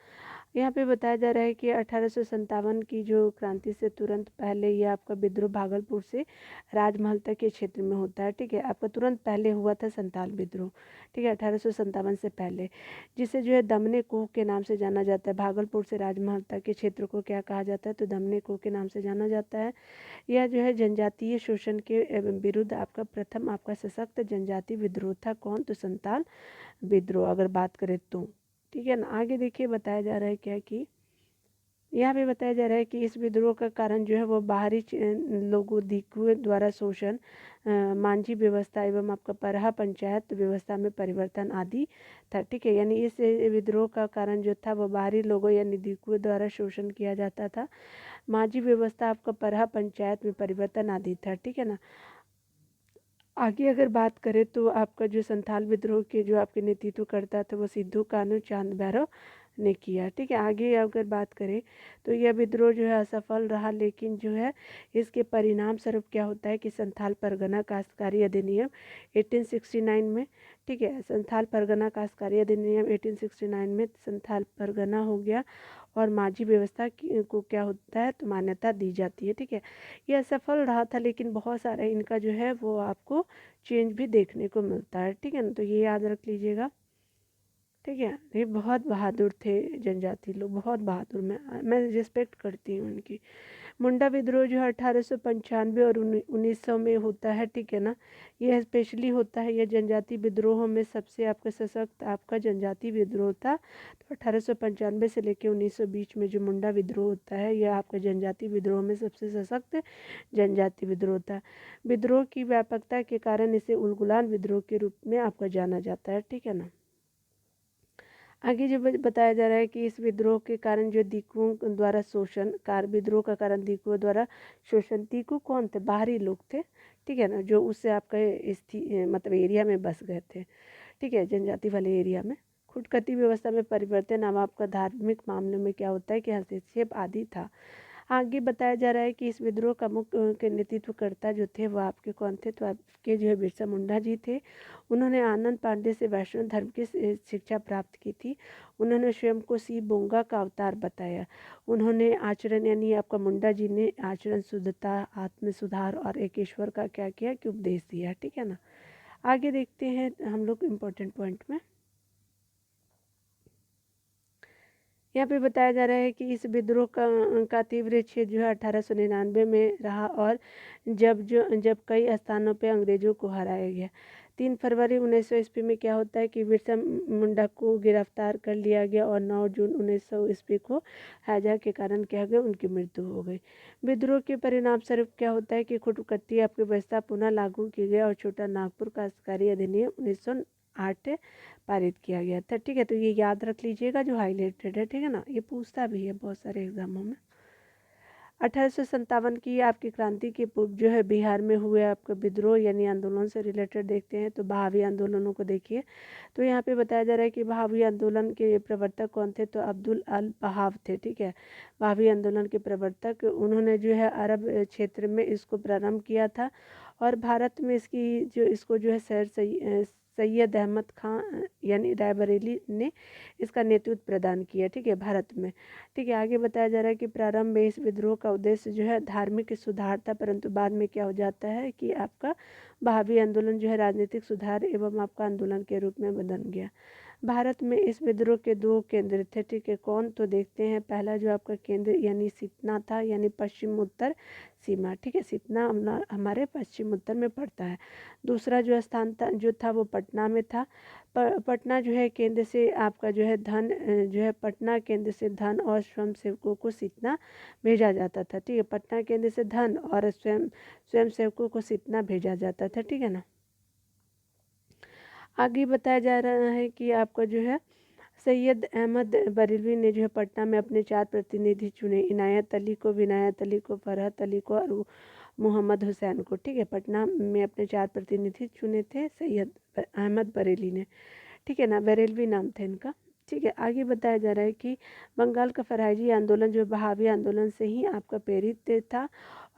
यहाँ पे बताया जा रहा है कि 1857 की जो क्रांति से तुरंत पहले ये आपका विद्रोह भागलपुर से राजमहल तक के क्षेत्र में होता है। ठीक है, आपका तुरंत पहले हुआ था संथाल विद्रोह। ठीक है, 1857 से पहले, जिसे जो है दमने कोह के नाम से जाना जाता है। भागलपुर से राजमहल तक के क्षेत्र को क्या कहा जाता है, तो दमने कोह के नाम से जाना जाता है। यह जो है जनजातीय शोषण के विरुद्ध आपका प्रथम आपका सशक्त जनजाति विद्रोह था। कौन, तो संथाल विद्रोह अगर बात करें तो। ठीक है ना। आगे देखिए बताया जा रहा है क्या कि यहाँ पे बताया जा रहा है कि इस विद्रोह का कारण जो है वो बाहरी लोगों दिकुओं द्वारा शोषण, मांझी व्यवस्था एवं आपका परहा पंचायत व्यवस्था में परिवर्तन आदि था। ठीक है, यानी इस विद्रोह का कारण जो था वो बाहरी लोगों यानी दिकुओं द्वारा शोषण किया जाता था। मांझी व्यवस्था आपका परहा पंचायत में परिवर्तन आदि था। ठीक है ना। आगे अगर बात करें तो आपका जो संथाल विद्रोह के जो आपके नेतृत्व करता था वो सिद्धू कानू चांद भैरव ने किया। ठीक है, आगे अगर बात करें तो यह विद्रोह जो है असफल रहा, लेकिन जो है इसके परिणाम स्वरूप क्या होता है कि संथाल परगना काश्तकारी अधिनियम 1869 में, ठीक है, संथाल परगना काश्तकारी अधिनियम 1869 में संथाल परगना हो गया, और माझी व्यवस्था को क्या होता है, तो मान्यता दी जाती है। ठीक है, यह सफल रहा था, लेकिन बहुत सारा इनका जो है वो आपको चेंज भी देखने को मिलता है। ठीक है ना, तो ये याद रख लीजिएगा। ठीक है। ये बहुत बहादुर थे जनजाति लोग, बहुत बहादुर। मैं रिस्पेक्ट करती हूँ उनकी। मुंडा विद्रोह जो है 1895 और 1900 में होता है, ठीक है ना। यह स्पेशली होता है, यह जनजाति विद्रोहों में सबसे आपका सशक्त आपका जनजाति विद्रोह था। तो 1895 से लेकर 1900 बीच में जो मुंडा विद्रोह होता है, यह आपका जनजाति विद्रोह में सबसे सशक्त जनजाति विद्रोह था। विद्रोह की व्यापकता के कारण इसे उलगुलान विद्रोह के रूप में आपका जाना जाता है, ठीक है ना। आगे जो बताया जा रहा है कि इस विद्रोह के कारण जो दीकुओं द्वारा शोषण, विद्रोह का कारण दीकुओं द्वारा शोषण। दीकू कौन थे? बाहरी लोग थे, ठीक है ना, जो उससे आपका मतलब एरिया में बस गए थे, ठीक है, जनजाति वाले एरिया में। खुटखती व्यवस्था में परिवर्तन अब आपका धार्मिक मामलों में क्या होता है कि हस्तक्षेप आदि था। आगे बताया जा रहा है कि इस विद्रोह का मुख्य के नेतृत्वकर्ता जो थे वो आपके कौन थे? तो आपके जो है बिरसा मुंडा जी थे। उन्होंने आनंद पांडे से वैष्णव धर्म की शिक्षा प्राप्त की थी। उन्होंने स्वयं को सी बोंगा का अवतार बताया। उन्होंने आचरण यानी आपका मुंडा जी ने आचरण, शुद्धता, आत्म सुधार और एक ईश्वर का क्या किया कि उपदेश दिया, ठीक है ना। आगे देखते हैं हम लोग इम्पोर्टेंट पॉइंट में। यहाँ पे बताया जा रहा है कि इस विद्रोह का तीव्र छेद जो है 1899 में रहा और जब कई स्थानों पे अंग्रेजों को हराया गया। 3 फरवरी 1900 ईस्वी में क्या होता है कि बिरसा मुंडा को गिरफ्तार कर लिया गया और 9 जून 1900 ईस्वी को हैजा के कारण क्या हो गया, उनकी मृत्यु हो गई। विद्रोह के परिणाम स्वरूप क्या होता है कि खुटकती आपकी व्यवस्था पुनः लागू की गई और छोटा नागपुर काश्तकारी अधिनियम 1908 पारित किया गया था, ठीक है। तो ये याद रख लीजिएगा जो हाईलाइटेड है, ठीक है ना, ये पूछता भी है बहुत सारे एग्जामों में। 1857 की आपकी क्रांति के पूर्व जो है बिहार में हुए आपका विद्रोह यानी आंदोलन से रिलेटेड देखते हैं तो बहावी आंदोलनों को देखिए। तो यहाँ पे बताया जा रहा है कि बहावी आंदोलन के प्रवर्तक कौन थे? तो अब्दुल अल बहाव थे, ठीक है। बहावी आंदोलन के प्रवर्तक, उन्होंने जो है अरब क्षेत्र में इसको प्रारंभ किया था और भारत में इसको जो है सैयद अहमद खां यानी रायबरेली ने इसका नेतृत्व प्रदान किया, ठीक है, भारत में। ठीक है, आगे बताया जा रहा है कि प्रारंभ में इस विद्रोह का उद्देश्य जो है धार्मिक सुधार था, परंतु बाद में क्या हो जाता है कि आपका बहावी आंदोलन जो है राजनीतिक सुधार एवं आपका आंदोलन के रूप में बदल गया। भारत में इस विद्रोह के 2 केंद्र थे, ठीक है। कौन? तो देखते हैं। पहला जो आपका केंद्र यानी सितना था, यानी पश्चिम उत्तर सीमा, ठीक है, सितना हमारे पश्चिम उत्तर में पड़ता है। दूसरा जो स्थान था जो था वो पटना में था। पटना जो है केंद्र से आपका जो है जो है पटना केंद्र से धन और स्वयं सेवकों को सितना भेजा जाता था, ठीक है। पटना केंद्र से धन और स्वयं सेवकों को सितना भेजा जाता था, ठीक है ना। आगे बताया जा रहा है कि आपका जो है सैयद अहमद बरेलवी ने जो है पटना में अपने 4 प्रतिनिधि चुने, इनायत अली को, विनायत अली को, फरहत अली को और मोहम्मद हुसैन को, ठीक है। पटना में अपने 4 प्रतिनिधि चुने थे सैयद अहमद बरेली ने, ठीक है ना, बरेलवी नाम था इनका, ठीक है। आगे बताया जा रहा है कि बंगाल का फराइजी आंदोलन जो बहावी आंदोलन से ही आपका प्रेरित था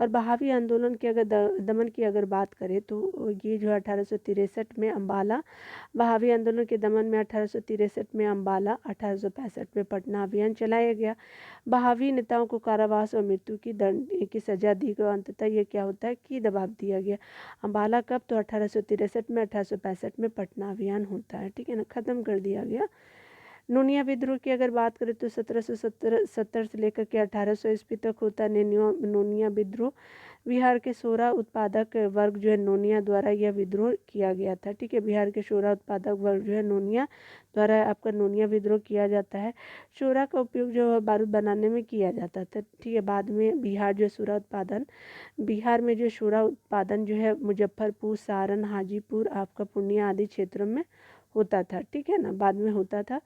और बहावी आंदोलन की अगर दमन की अगर बात करें तो ये जो 1863 में अम्बाला, बहावी आंदोलन के दमन में 1863 में अम्बाला, 1865 में पटना अभियान चलाया गया। बहावी नेताओं को कारावास और मृत्यु की दंड की सजा दी गई। अंततः ये क्या होता है कि दबाव दिया गया। अम्बाला कब? तो 1863 में, 1865 में पटना अभियान होता है, ठीक है ना, ख़त्म कर दिया गया। नूनिया विद्रोह की अगर बात करें तो 1770 से लेकर के 1800 ईस्वी तक होता है नूनिया विद्रोह। बिहार के 16 उत्पादक वर्ग जो है नोनिया द्वारा यह विद्रोह किया गया था, ठीक है। बिहार के 16 उत्पादक वर्ग जो है नोनिया द्वारा आपका नोनिया विद्रोह किया जाता है। शोरा का उपयोग जो है बारूद बनाने में किया जाता था, ठीक है। बाद में बिहार में जो शोरा उत्पादन जो है मुजफ्फरपुर, सारण, हाजीपुर, आपका पूर्णिया आदि क्षेत्रों में होता था, ठीक है ना, बाद में होता था।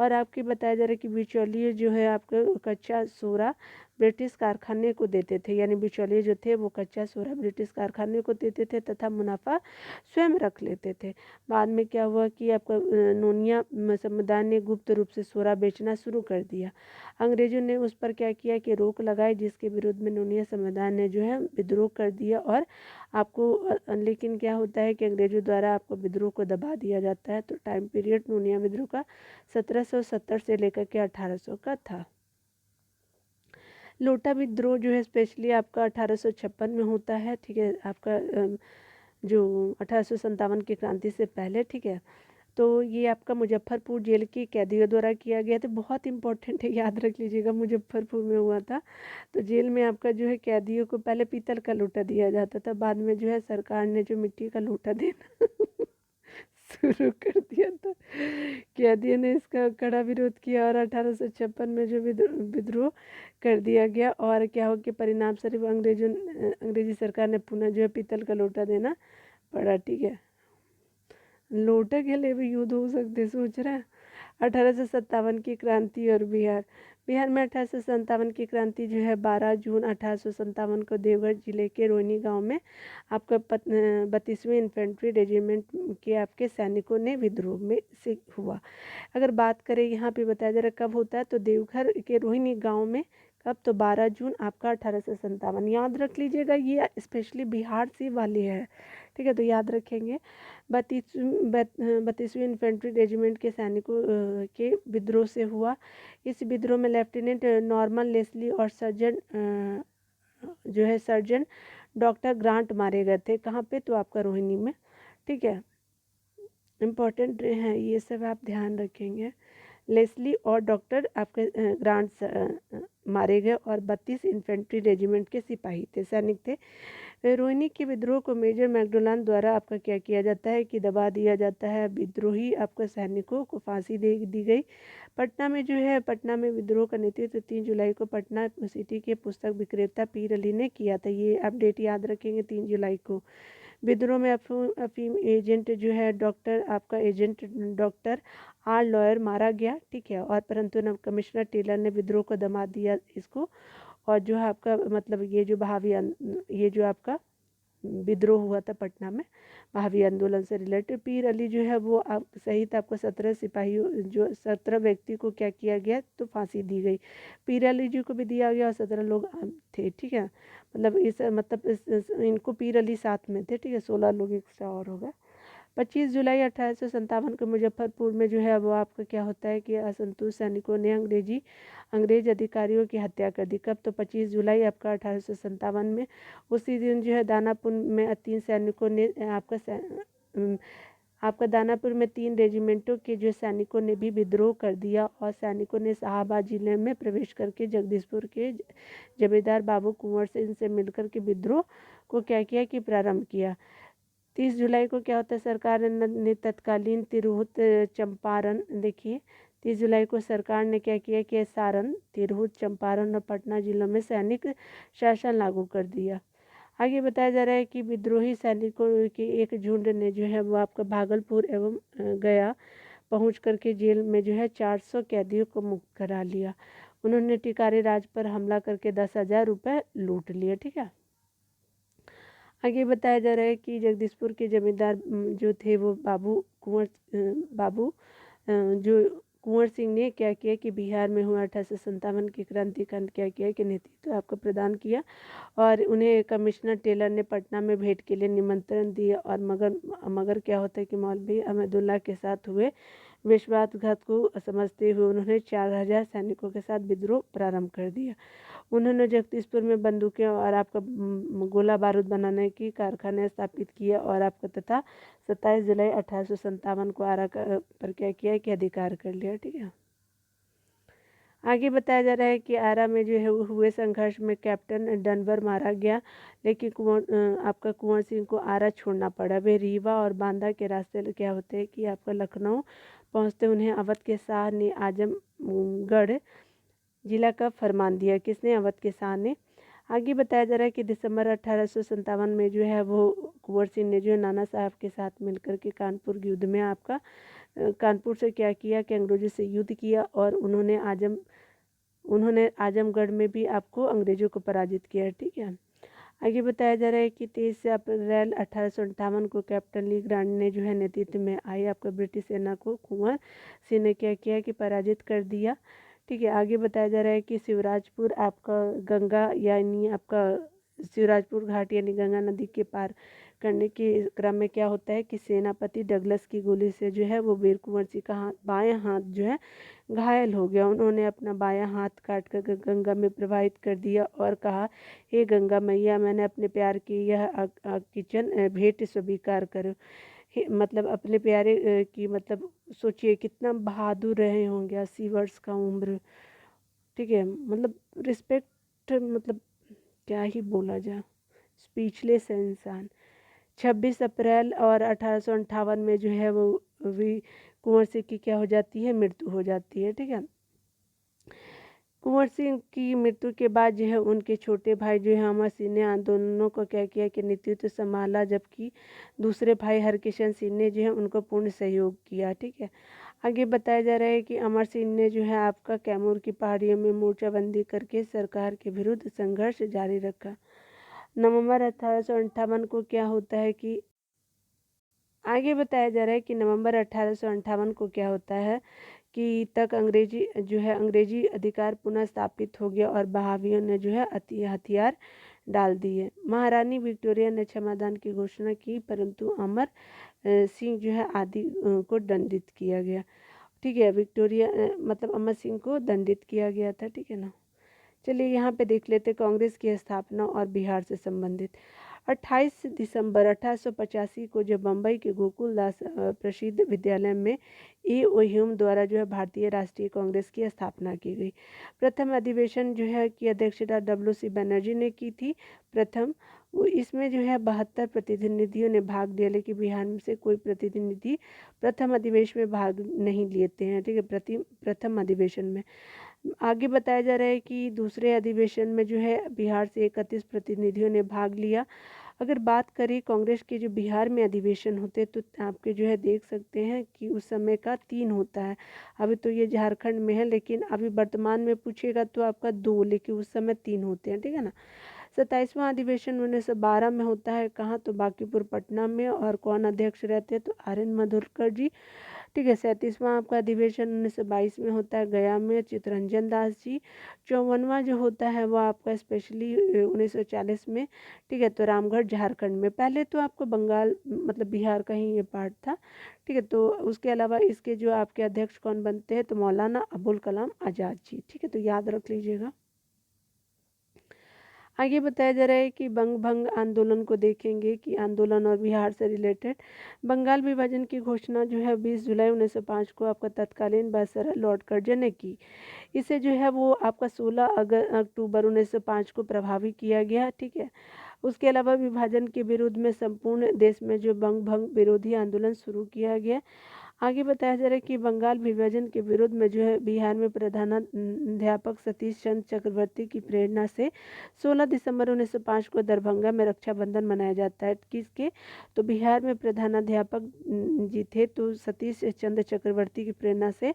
और आपके बताया जा रहा है कि बिचौलिए जो है आपका कच्चा सोरा ब्रिटिश कारखाने को देते थे, यानी बिचौलिए जो थे वो कच्चा सोरा ब्रिटिश कारखाने को देते थे तथा मुनाफा स्वयं रख लेते थे। बाद में क्या हुआ कि आपका नोनिया समुदाय ने गुप्त रूप से सोरा बेचना शुरू कर दिया। अंग्रेजों ने उस पर क्या किया कि रोक लगाई, जिसके विरोध में नोनिया समुदाय ने जो है विद्रोह कर दिया और आपको लेकिन क्या होता है कि अंग्रेजों द्वारा आपको विद्रोह को दबा दिया जाता है। तो टाइम पीरियड नोनिया विद्रोह का 1770 से लेकर के 1800 का था। लोटा विद्रोह जो है स्पेशली आपका 1856 में होता है, ठीक है, आपका जो 1857 की क्रांति से पहले, ठीक है। तो ये आपका मुजफ्फरपुर जेल के कैदियों द्वारा किया गया था। बहुत इंपॉर्टेंट है, याद रख लीजिएगा, मुजफ्फरपुर में हुआ था। तो जेल में आपका जो है कैदियों को पहले पीतल का लोटा दिया जाता था, बाद में जो है सरकार ने जो मिट्टी का लोटा देना शुरू कर दिया था। कैदियों ने इसका कड़ा विरोध किया और 1856 में जो विद्रोह कर दिया गया, और क्या हो कि परिणाम स्वरूप अंग्रेजी सरकार ने पुनः जो है पीतल का लोटा देना पड़ा। ठीक है, लोटे के लिए भी युद्ध हो सकते, सोच रहे हैं। 1857 की क्रांति और बिहार। बिहार में 1857 की क्रांति जो है 12 जून 1857 को देवघर जिले के रोहिणी गांव में आपका 32वीं इन्फेंट्री रेजिमेंट के आपके सैनिकों ने विद्रोह में से हुआ। अगर बात करें यहाँ पे बताया जा रहा है कब होता है, तो देवघर के रोहिणी गांव में कब, तो 12 जून आपका 1857। याद रख लीजिएगा, ये स्पेशली बिहार से वाली है। ठीक है, तो याद रखेंगे। 32वीं इन्फेंट्री रेजिमेंट के सैनिकों के विद्रोह से हुआ। इस विद्रोह में लेफ्टिनेंट नॉर्मन लेस्ली और सर्जन डॉक्टर ग्रांट मारे गए थे। कहाँ पे, तो आपका रोहिणी में। ठीक है, इम्पोर्टेंट है ये सब, आप ध्यान रखेंगे। लेस्ली और डॉक्टर आपके ग्रांट मारे गए, और 32 इन्फेंट्री रेजिमेंट के सिपाही थे, सैनिक थे। रोहिणी के विद्रोह को मेजर मैकडोनाल्ड द्वारा आपका क्या किया जाता है कि दबा दिया जाता है। विद्रोही आपको सैनिकों को फांसी दे दी गई। पटना में जो है, पटना में विद्रोह का नेतृत्व 3 जुलाई को पटना सिटी के पुस्तक विक्रेता पीर अली ने किया था। ये अपडेट याद रखेंगे, 3 जुलाई को। विद्रोह में अफीम एजेंट जो है डॉक्टर आर लॉयर मारा गया। ठीक है, और परंतु नव कमिश्नर टेलर ने विद्रोह को दमा दिया इसको। और जो है आपका मतलब ये जो आपका विद्रोह हुआ था पटना में भावी आंदोलन से रिलेटेड, पीर अली जो है वो आप सहित आपको 17 सिपाहियों, जो 17 व्यक्ति को क्या किया गया, तो फांसी दी गई। पीर अली जी को भी दिया गया, और 17 लोग थे। ठीक है, मतलब इनको पीर अली साथ में थे। ठीक है, 16 लोग एक्स्ट्रा और हो गए। 25 जुलाई 1857 को मुजफ्फरपुर में जो है वो आपका क्या होता है कि असंतुष्ट सैनिकों ने अंग्रेज अधिकारियों की हत्या कर दी। कब, तो 25 जुलाई आपका 1857 में। उसी दिन जो है दानापुर में 3 सैनिकों ने आपका दानापुर में 3 रेजिमेंटों के जो सैनिकों ने भी विद्रोह कर दिया, और सैनिकों ने शाहाबाद जिले में प्रवेश करके जगदीशपुर के जमींदार बाबू कुंवर से इनसे मिलकर के विद्रोह को क्या किया कि प्रारंभ किया। 30 जुलाई को क्या होता है, सरकार ने तत्कालीन तिरहुत चंपारण, देखिए 30 जुलाई को सरकार ने क्या किया कि सारण, तिरहुत, चंपारण और पटना जिलों में सैनिक शासन लागू कर दिया। आगे बताया जा रहा है कि विद्रोही सैनिकों के एक झुंड ने जो है वो आपका भागलपुर एवं गया पहुंच करके जेल में जो है 400 कैदियों को मुक्त करा लिया। उन्होंने टिकारी राज पर हमला करके 10,000 रुपये लूट लिए। ठीक है, आगे बताया जा रहा है कि जगदीशपुर के जमींदार जो थे वो जो कुंवर सिंह ने क्या किया कि बिहार में हुआ 1857 की क्रांति का क्या किया कि नेतृत्व आपको प्रदान किया, और उन्हें कमिश्नर टेलर ने पटना में भेंट के लिए निमंत्रण दिया। और मगर क्या होता है कि मौलवी अहमदुल्ला के साथ हुए विश्वासघात को समझते हुए उन्होंने 4,000 सैनिकों के साथ विद्रोह प्रारंभ कर दिया। उन्होंने जगदीशपुर में बंदूकें और आपका गोला बारूद बनाने की कारखाने स्थापित किए, और आपका तथा 27 जुलाई 1857 को आरा पर क्या किया कि अधिकार कर लिया। ठीक है, आगे बताया जा रहा है कि आरा में जो है हुए संघर्ष में कैप्टन डनवर मारा गया, लेकिन आपका कुंवर सिंह को आरा छोड़ना पड़ा। वे रीवा और बांदा के रास्ते क्या होते हैं कि आपका लखनऊ पहुंचते उन्हें अवध के शाह ने आजमगढ़ जिला का फरमान दिया। किसने, अवध के शाह ने। आगे बताया जा रहा है कि दिसंबर 1857 में जो है वो कुंवर सिंह ने जो है नाना साहब के साथ मिलकर के कानपुर युद्ध में आपका कानपुर से क्या किया कि अंग्रेजों से युद्ध किया, और उन्होंने आजमगढ़ में भी आपको अंग्रेजों को पराजित किया। ठीक है, आगे बताया जा रहा है कि 23 अप्रैल 1858 को कैप्टन ली ग्रांट ने जो है नेतृत्व में आई आपका ब्रिटिश सेना को कुंवर सिंह ने क्या किया कि पराजित कर दिया। ठीक है, आगे बताया जा रहा है कि शिवराजपुर आपका गंगा यानी आपका शिवराजपुर घाट यानी गंगा नदी के पार करने के क्रम में क्या होता है कि सेनापति डगलस की गोली से जो है वो वीर कुंवर सिंह का बायां हाथ जो है घायल हो गया। उन्होंने अपना बायां हाथ काट कर गंगा में प्रवाहित कर दिया और कहा, हे गंगा मैया, मैंने अपने प्यार की यह किचन भेंट स्वीकार करो। मतलब अपने प्यारे की मतलब सोचिए कितना बहादुर रहे होंगे, 80 वर्ष का उम्र। ठीक है, मतलब रिस्पेक्ट, मतलब क्या ही बोला जाए, स्पीचलेस है इंसान। 26 अप्रैल और 1858 में जो है वो वी कुंवर सिंह की क्या हो जाती है, मृत्यु हो जाती है। ठीक है, कुंवर सिंह की मृत्यु के बाद जो है उनके छोटे भाई जो है अमर सिंह ने आंदोलनों को क्या किया कि नेतृत्व संभाला, जबकि दूसरे भाई हरकिशन सिंह ने जो है उनको पूर्ण सहयोग किया। ठीक है, आगे बताया जा रहा है कि अमर सिंह ने जो है आपका कैमूर की पहाड़ियों में मोर्चाबंदी करके सरकार के विरुद्ध संघर्ष जारी रखा। नवंबर 1858 को क्या होता है कि आगे बताया जा रहा है कि नवंबर 1858 को क्या होता है कि तक अंग्रेजी जो है अंग्रेजी अधिकार पुनः स्थापित हो गया और बहावियों ने जो है हथियार डाल दिए। महारानी विक्टोरिया ने क्षमादान की घोषणा की, परंतु अमर सिंह जो है आदि को दंडित किया गया। ठीक है, विक्टोरिया मतलब अमर सिंह को दंडित किया गया था। ठीक है ना। चलिए यहाँ पे देख लेते कांग्रेस की स्थापना और बिहार से संबंधित। 28 दिसंबर 1885 को जब बम्बई के गोकुलदास प्रसिद्ध विद्यालय में ए ओ ह्यूम द्वारा जो है भारतीय राष्ट्रीय कांग्रेस की स्थापना की गई। प्रथम अधिवेशन जो है की अध्यक्षता WC बनर्जी ने की थी। प्रथम इसमें जो है 72 प्रतिनिधियों ने भाग लिया, लेकिन बिहार में से कोई प्रतिनिधि प्रथम अधिवेशन में भाग नहीं लेते हैं। ठीक है, प्रथम अधिवेशन में। आगे बताया जा रहा है कि दूसरे अधिवेशन में जो है बिहार से 31 प्रतिनिधियों ने भाग लिया। अगर बात करें कांग्रेस के जो बिहार में अधिवेशन होते तो आपके जो है देख सकते हैं कि उस समय का 3 होता है। अभी तो ये झारखंड में है, लेकिन अभी वर्तमान में पूछेगा तो आपका 2, लेकिन उस समय 3 होते हैं। ठीक है ना। 27वां अधिवेशन 1912 में होता है। कहाँ, तो बांकीपुर पटना में। और कौन अध्यक्ष रहते हैं, तो RN मधुरकर जी। ठीक है, 37वां आपका अधिवेशन 1922 में होता है, गया में, चित्तरंजन दास जी। 54वां जो होता है वो आपका स्पेशली 1940 में। ठीक है, तो रामगढ़ झारखंड में। पहले तो आपको बंगाल मतलब बिहार का ही ये पार्ट था। ठीक है, तो उसके अलावा इसके जो आपके अध्यक्ष कौन बनते हैं, तो मौलाना अबुल कलाम आज़ाद जी। ठीक है, तो याद रख लीजिएगा। आगे बताया जा रहा है कि बंग भंग आंदोलन को देखेंगे कि आंदोलन और बिहार से रिलेटेड बंगाल विभाजन की घोषणा जो है 20 जुलाई 1905 को आपका तत्कालीन वायसराय लॉर्ड कर्जन ने की। इसे जो है वो आपका 16 अक्टूबर 1905 को प्रभावी किया गया। ठीक है, उसके अलावा विभाजन के विरोध में संपूर्ण देश में जो बंग भंग विरोधी आंदोलन शुरू किया गया। आगे बताया जा रहा है कि बंगाल विभाजन के विरोध में जो है बिहार में प्रधानाध्यापक सतीश चंद्र चक्रवर्ती की प्रेरणा से 16 दिसंबर 1905 को दरभंगा में रक्षाबंधन मनाया जाता है। किसके, तो बिहार में प्रधानाध्यापक जी थे, तो सतीश चंद्र चक्रवर्ती की प्रेरणा से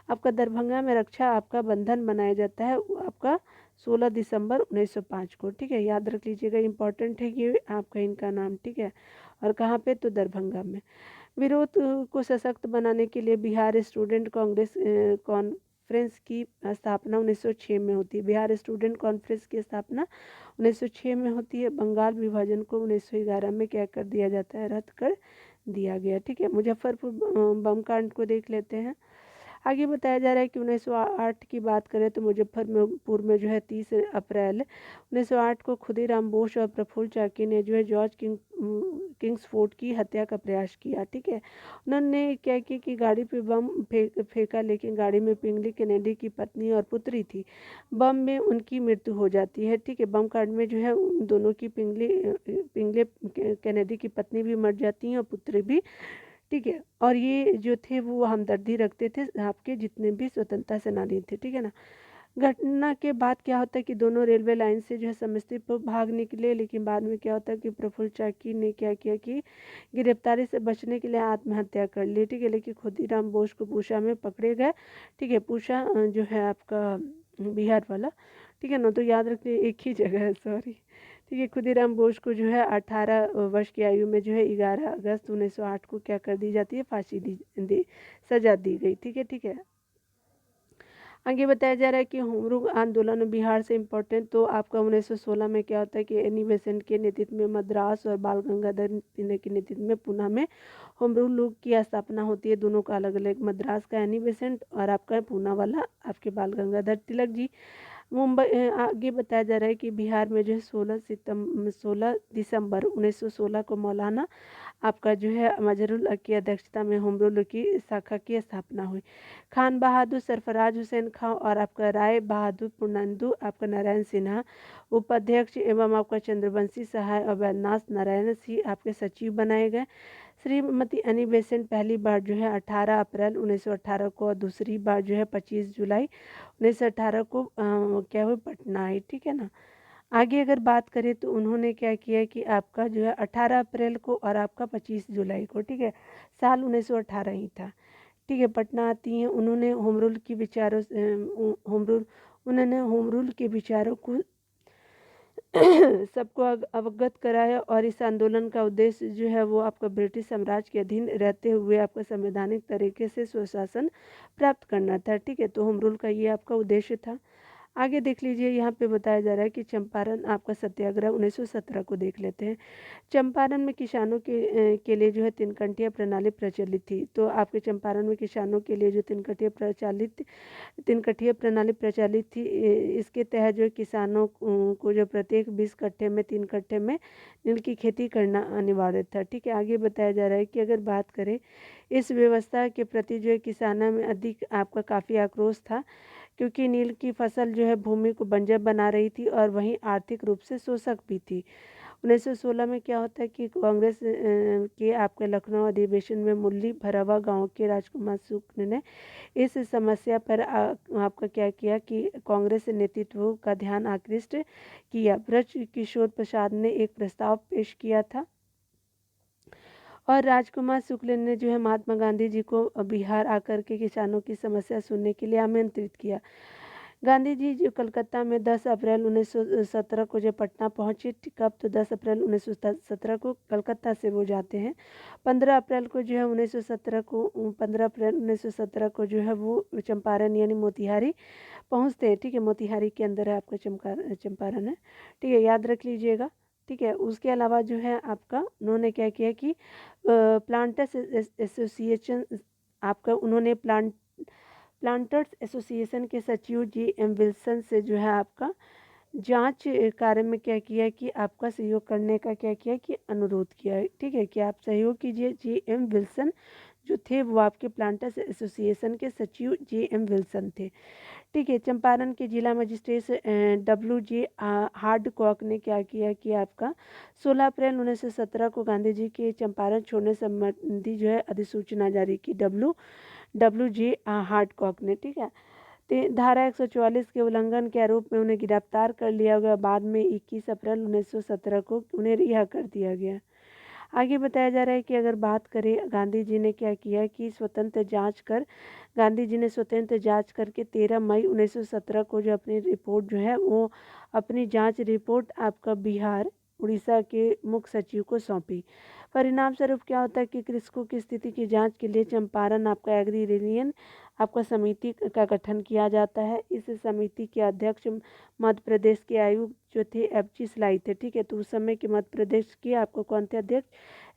आपका दरभंगा में रक्षा आपका बंधन मनाया जाता है आपका 16 दिसंबर 1905 को। ठीक है, याद रख लीजिएगा, इंपॉर्टेंट है ये आपका इनका नाम। ठीक है, और कहाँ पे, तो दरभंगा में। विरोध को सशक्त बनाने के लिए बिहार स्टूडेंट कांग्रेस कॉन्फ्रेंस की स्थापना 1906 में होती है। बिहार स्टूडेंट कॉन्फ्रेंस की स्थापना 1906 में होती है। बंगाल विभाजन को 1911 में क्या कर दिया जाता है, रद्द कर दिया गया। ठीक है, मुजफ्फरपुर बम कांड को देख लेते हैं। आगे बताया जा रहा है कि 1908 की बात करें तो मुजफ्फरपुर में जो है 30 अप्रैल 1908 को खुदीराम बोस और प्रफुल्ल चाकी ने जो है जॉर्ज किंग्सफोर्ड की हत्या का प्रयास किया। ठीक है, उन्होंने क्या किया कि गाड़ी पे बम फेंका, लेकिन गाड़ी में पिंगली कैनेडी की पत्नी और पुत्री थी। बम में उनकी मृत्यु हो जाती है। ठीक है, बम कांड में जो है उन दोनों की पिंगले कैनेडी की पत्नी भी मर जाती हैं और पुत्री भी। ठीक है, और ये जो थे वो हमदर्दी रखते थे आपके जितने भी स्वतंत्रता सेनानी थे। ठीक है ना। घटना के बाद क्या होता है कि दोनों रेलवे लाइन से जो है समस्तीपुर भाग निकले, लेकिन बाद में क्या होता है कि प्रफुल्ल चाकी ने क्या किया कि गिरफ्तारी से बचने के लिए आत्महत्या कर ली। ठीक है, लेकिन खुदीराम बोस को पूसा में पकड़े गए। ठीक है, पूसा जो है आपका बिहार वाला। ठीक है ना, तो याद रखिए एक ही जगह है, सॉरी। ठीक है, खुदीराम बोस को जो है 18 वर्ष की आयु में जो है 11 अगस्त 1908 को क्या कर दी जाती है, फांसी सजा दी गई। ठीक है, ठीक है। आगे बताया जा रहा है कि होम रूल आंदोलन बिहार से इम्पोर्टेंट, तो आपका 1916 में क्या होता है कि एनी बेसेंट के नेतृत्व में मद्रास और बाल गंगाधर तिलक के नेतृत्व में पुणे में होम रूल लूग की स्थापना होती है। दोनों का अलग अलग, मद्रास का एनी बेसेंट और आपका पुणे वाला आपके बाल गंगाधर तिलक जी। मुंबई आगे बताया जा रहा है कि बिहार में जो है 16 दिसंबर 1916 को मौलाना आपका जो है मजरुल की अध्यक्षता में होम रूल की शाखा की स्थापना हुई। खान बहादुर, सरफराज हुसैन खां और आपका राय बहादुर पूर्णेंदु, आपका नारायण सिन्हा उपाध्यक्ष एवं आपका चंद्रवंशी सहाय और वैद्यनाथ नारायण सिंह आपके सचिव बनाए गए। श्रीमती अनी बेसेंट पहली बार जो है 18 अप्रैल 1918 को और दूसरी बार जो है 25 जुलाई 1918 को क्या हुई, पटना आई। ठीक है ना। आगे अगर बात करें तो उन्होंने क्या किया कि आपका जो है 18 अप्रैल को और आपका 25 जुलाई को, ठीक है, साल 1918 ही था। ठीक है, पटना आती हैं। उन्होंने होम रूल के विचारों को सबको अवगत कराया और इस आंदोलन का उद्देश्य जो है वो आपका ब्रिटिश साम्राज्य के अधीन रहते हुए आपका संवैधानिक तरीके से स्वशासन प्राप्त करना था। ठीक है, तो होम रूल का ये आपका उद्देश्य था। आगे देख लीजिए, यहाँ पे बताया जा रहा है कि चंपारण आपका सत्याग्रह 1917 को देख लेते हैं। चंपारण में किसानों के लिए जो है तिनकंटिया प्रणाली प्रचलित थी। तो आपके चंपारण में किसानों के लिए जो तिनकटिया प्रणाली प्रचलित थी, इसके तहत जो किसानों को जो प्रत्येक 20 कट्ठे में 3 कट्ठे में नील की खेती करना अनिवार्य था। ठीक है, आगे बताया जा रहा है कि अगर बात करें इस व्यवस्था के प्रति जो है किसानों में अधिक आपका काफ़ी आक्रोश था, क्योंकि नील की फसल जो है भूमि को बंजर बना रही थी और वहीं आर्थिक रूप से शोषक भी थी। 1916 में क्या होता है कि कांग्रेस के आपके लखनऊ अधिवेशन में मुरली भरावा गांव के राजकुमार शुक्ल ने इस समस्या पर आपका क्या किया कि कांग्रेस नेतृत्व का ध्यान आकृष्ट किया। ब्रज किशोर प्रसाद ने एक प्रस्ताव पेश किया था और राजकुमार शुक्ल ने जो है महात्मा गांधी जी को बिहार आकर के किसानों की समस्या सुनने के लिए आमंत्रित किया। गांधी जी जो कलकत्ता में 10 अप्रैल 1917 को जब पटना पहुंचे, कब तो 10 अप्रैल 1917 को कलकत्ता से वो जाते हैं। 15 अप्रैल को जो है 1917 को जो है वो चंपारण यानी मोतिहारी पहुंचते हैं। ठीक है, मोतिहारी के अंदर है आपका चंपारण है। ठीक है, याद रख लीजिएगा। ठीक है, उसके अलावा जो है आपका उन्होंने क्या किया कि प्लांटर्स एसोसिएशन आपका उन्होंने प्लांटर्स एसोसिएशन के सचिव जी.एम. विल्सन से जो है आपका जांच कार्य में क्या किया कि आपका सहयोग करने का क्या किया कि अनुरोध किया है। ठीक है, कि आप सहयोग कीजिए। जी.एम. विल्सन जो थे वो आपके प्लांटर्स एसोसिएशन के सचिव जी.एम. विल्सन थे। ठीक है, चंपारण के जिला मजिस्ट्रेट डब्ल्यू.जे. हार्डकॉक ने क्या किया कि आपका 16 अप्रैल 1917 को गांधी जी के चंपारण छोड़ने संबंधी जो है अधिसूचना जारी की डब्ल्यू.जे. हार्डकॉक ने। ठीक है, धारा 144 के उल्लंघन के आरोप में उन्हें गिरफ्तार कर लिया गया। बाद में 21 अप्रैल 1917 को उन्हें रिहा कर दिया गया। आगे बताया जा रहा है कि अगर बात करें गांधी जी ने क्या किया कि गांधी जी ने स्वतंत्र जांच करके 13 मई 1917 को जो अपनी रिपोर्ट जो है वो अपनी जांच रिपोर्ट आपका बिहार उड़ीसा के मुख्य सचिव को सौंपी। परिणाम स्वरूप क्या होता है कि कृषकों की स्थिति की जांच के लिए चंपारण आपका एग्रीरियन आपका समिति का गठन किया जाता है। इस समिति के अध्यक्ष मध्य प्रदेश के आयुक्त जो थे एफ.जी. स्लाई थे। ठीक है, तो उस समय के मध्य प्रदेश के आपको कौन थे अध्यक्ष?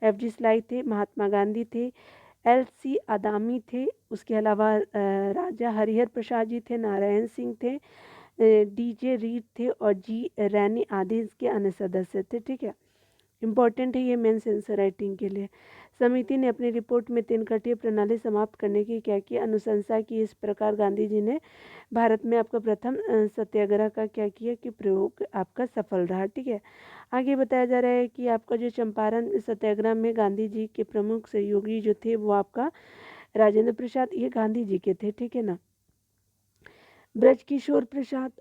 एफ.जी. स्लाई थे। महात्मा गांधी थे, एल.सी. आदामी थे, उसके अलावा राजा हरिहर प्रसाद जी थे, नारायण सिंह थे, डी.जे. रीड थे और जी. रैनी आदि इसके अन्य सदस्य थे। ठीक है, इम्पॉर्टेंट है ये मेंस आंसर राइटिंग के लिए। समिति ने अपनी रिपोर्ट में तीन-कठीय प्रणाली समाप्त करने की क्या की अनुशंसा की। इस प्रकार गांधी जी ने भारत में आपका प्रथम सत्याग्रह का क्या किया कि प्रयोग आपका सफल रहा। ठीक है, आगे बताया जा रहा है कि आपका जो चंपारण सत्याग्रह में गांधी जी के प्रमुख सहयोगी जो थे वो आपका राजेंद्र प्रसाद, ये गांधी जी के थे। ठीक है ना। ब्रजकिशोर प्रसाद,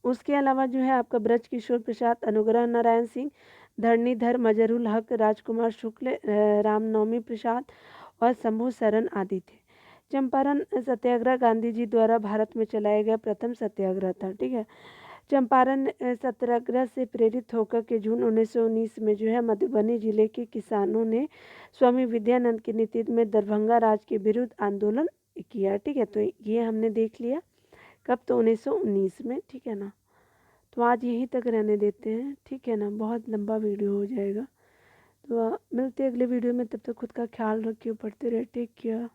उसके अलावा जो है आपका ब्रजकिशोर प्रसाद, अनुग्रह नारायण सिंह, धरणीधर मजरुल हक, राजकुमार शुक्ल, रामनवमी प्रसाद और शंभू शरण आदि थे। चंपारण सत्याग्रह गांधी जी द्वारा भारत में चलाया गया प्रथम सत्याग्रह था। ठीक है, चंपारण सत्याग्रह से प्रेरित होकर के जून 1919 में जो है मधुबनी जिले के किसानों ने स्वामी विद्यानंद के नेतृत्व में दरभंगा राज के विरुद्ध आंदोलन किया। ठीक है, तो ये हमने देख लिया कब, तो 1919 में। ठीक है ना, तो आज यहीं तक रहने देते हैं। ठीक है ना, बहुत लंबा वीडियो हो जाएगा। तो मिलते हैं अगले वीडियो में, तब तक खुद का ख्याल रखिए, पढ़ते रहे, टेक केयर।